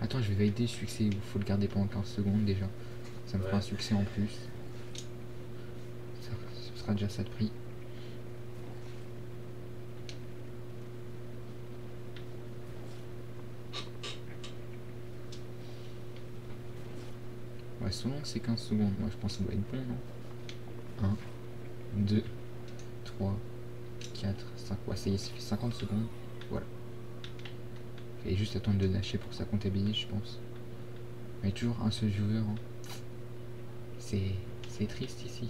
Attends, je vais valider le succès, il faut le garder pendant 15 secondes déjà. Ça me fera un succès en plus. Ce sera déjà ça de prix. Ouais, selon c'est 15 secondes. Moi je pense que ça doit être bon, non? 1, 2, 3, 4, 5. Ouais, ça y est, ça fait 50 secondes. Voilà. Et juste attendre de lâcher pour que ça comptabilise, je pense. Mais toujours un seul joueur. Hein. C'est triste ici.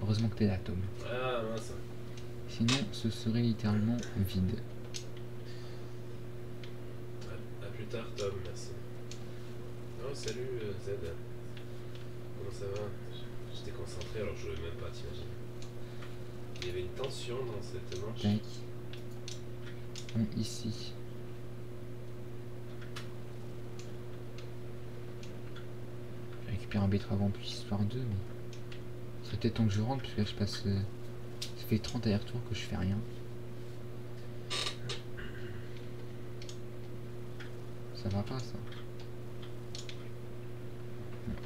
Heureusement que t'es là, Tom. Ah mince. Sinon, ce serait littéralement vide. À plus tard, Tom, merci. Oh, salut Z. Comment ça va? J'étais concentré alors je jouais même pas, t'imagines. Il y avait une tension dans cette manche. Tac. Bon, ici. Je récupère un betterave en plus, histoire 2, mais... Il serait peut-être temps que je rentre, parce que là je passe... Ça fait 30 allers-retours que je fais rien. Ça va pas, ça.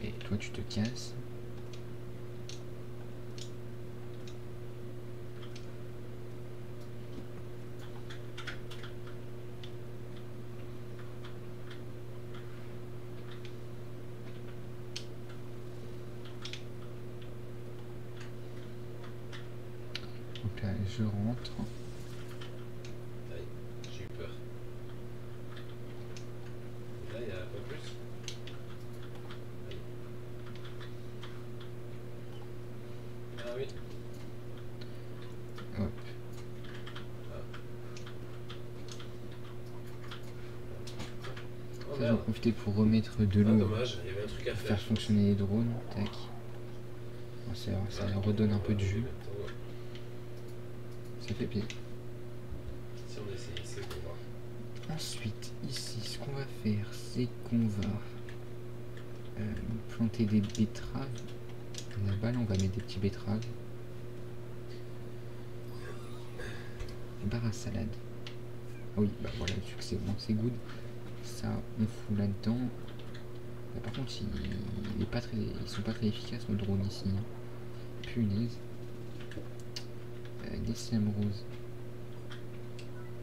Et toi, tu te casses. Donc là, je rentre. Aïe, j'ai eu peur. Là, il y a un peu plus. Aïe. Ah oui. Hop. Oh Ça, j'en merde. profiter pour remettre de Ah l'eau. dommage, il y avait un truc à faire. Faire fonctionner les drones. Tac. Bon, ça redonne un peu de jus. Ça fait plaisir. Si on essaye, c'est qu'on va. Ensuite, ici, ce qu'on va faire, c'est qu'on va planter des betteraves. Là-bas, là, on va mettre des petits betteraves. Des barres à salade. Ah oui, bah voilà, le succès, bon, c'est good. Ça, on fout là-dedans. Là, par contre, ils sont pas très efficaces, nos drones ici. Hein. Punaise. Des CM roses.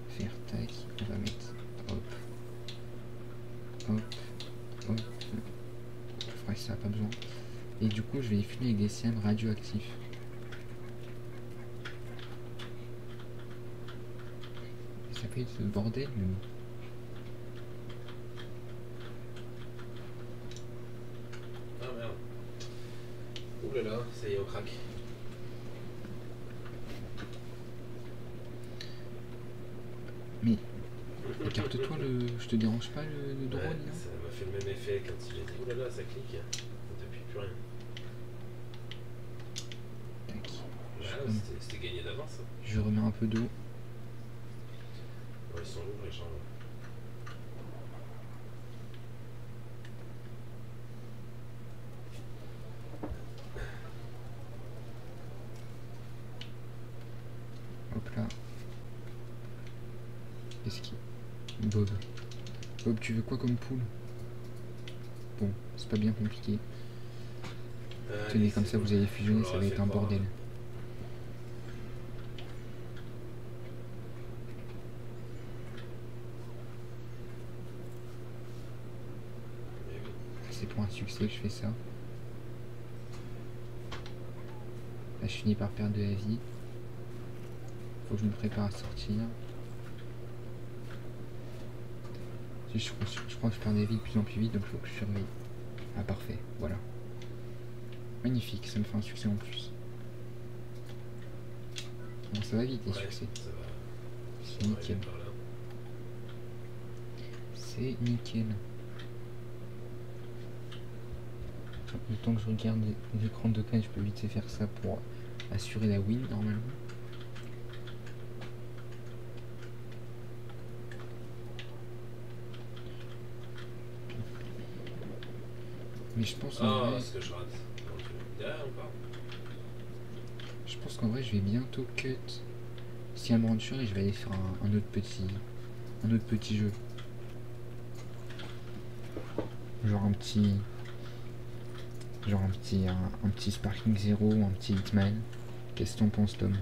Faire tac, on va mettre hop, hop, hop. Je ferai ça, pas besoin. Et du coup, je vais les fumer avec des CM radioactifs. Ça fait ce bordel, mais bon. Ah merde. Ouh là là, ça y est, on craque. Mais écarte-toi le. Je te dérange pas le drone Ouais, là. ça m'a fait le même effet quand il a dit ouh là là, ça clique. Depuis plus rien. Tac. Ah, c'était gagné d'avance. Hein. Je remets un peu d'eau. Ouais, ils sont lourds les gens là. Hop là. Qu'est-ce qui. Bob. Bob, tu veux quoi comme poule? Bon, c'est pas bien compliqué. Tenez, comme ça vous allez fusionner, ça va être un bordel. C'est pour un succès que je fais ça. Là, je finis par perdre de la vie. Faut que je me prépare à sortir. Je crois que je perds des vies de plus en plus vite, donc il faut que je surveille. Ah parfait, voilà. Magnifique, ça me fait un succès en plus. Bon, ça va vite les succès. C'est nickel. C'est nickel. Le temps que je regarde l'écran de Docane, je peux vite faire ça pour assurer la win normalement. Mais je pense en vrai... ce que je rate. Derrière encore. Je pense qu'en vrai je vais bientôt cut Siam Rancher et je vais aller faire un autre petit jeu. Genre un petit Sparking Zero ou un petit Hitman. Qu'est-ce que t'en penses, Tom?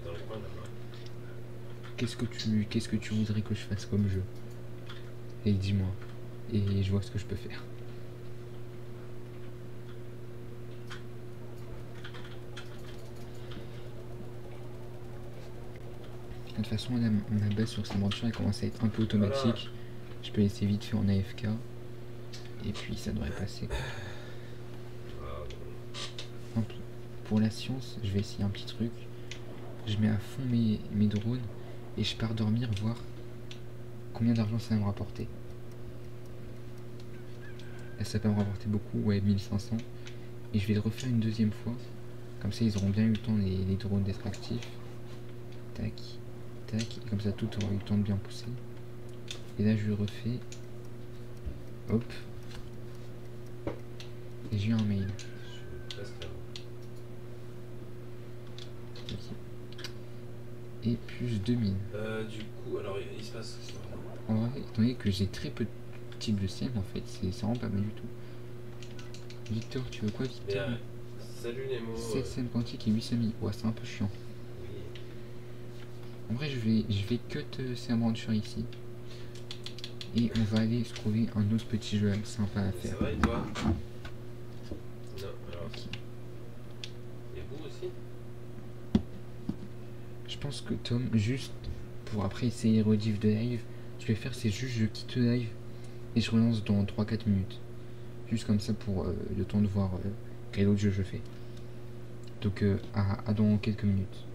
dans le coin là-bas. Qu'est-ce que tu voudrais que je fasse comme jeu? Et dis-moi. Et je vois ce que je peux faire. De toute façon, là, ma base sur cette aventure elle commence à être un peu automatique. Voilà. Je peux laisser vite fait en AFK. Et puis ça devrait passer. Ah, bon. Hop. Pour la science, je vais essayer un petit truc. Je mets à fond mes drones et je pars dormir voir combien d'argent ça va me rapporter. Là ça peut me rapporter beaucoup, ouais 1500. Et je vais le refaire une deuxième fois. Comme ça ils auront bien eu le temps les drones d'être actifs. Tac, tac, et comme ça tout aura eu le temps de bien pousser. Et là je le refais. Hop. Et j'ai eu un mail. Je suis presque là. Ok. Et plus 2000. Du coup, alors il se passe. En vrai, étant donné que j'ai très peu de types de scènes, en fait, c'est vraiment pas mal du tout. Victor, tu veux quoi, Mais Victor? salut Nemo. 7 scènes quantiques et 800 000. Ouais, c'est un peu chiant. Oui. En vrai, je vais cut ces aventures ici. Et on va aller se trouver un autre petit jeu sympa à Ça faire. va et toi? Non, alors. Ok. Et vous aussi? Je pense que Tom, juste pour après essayer rediff de live, je vais faire c'est juste je quitte le live et je relance dans 3-4 minutes. Juste comme ça pour le temps de voir quel autre jeu je fais. Donc à dans quelques minutes.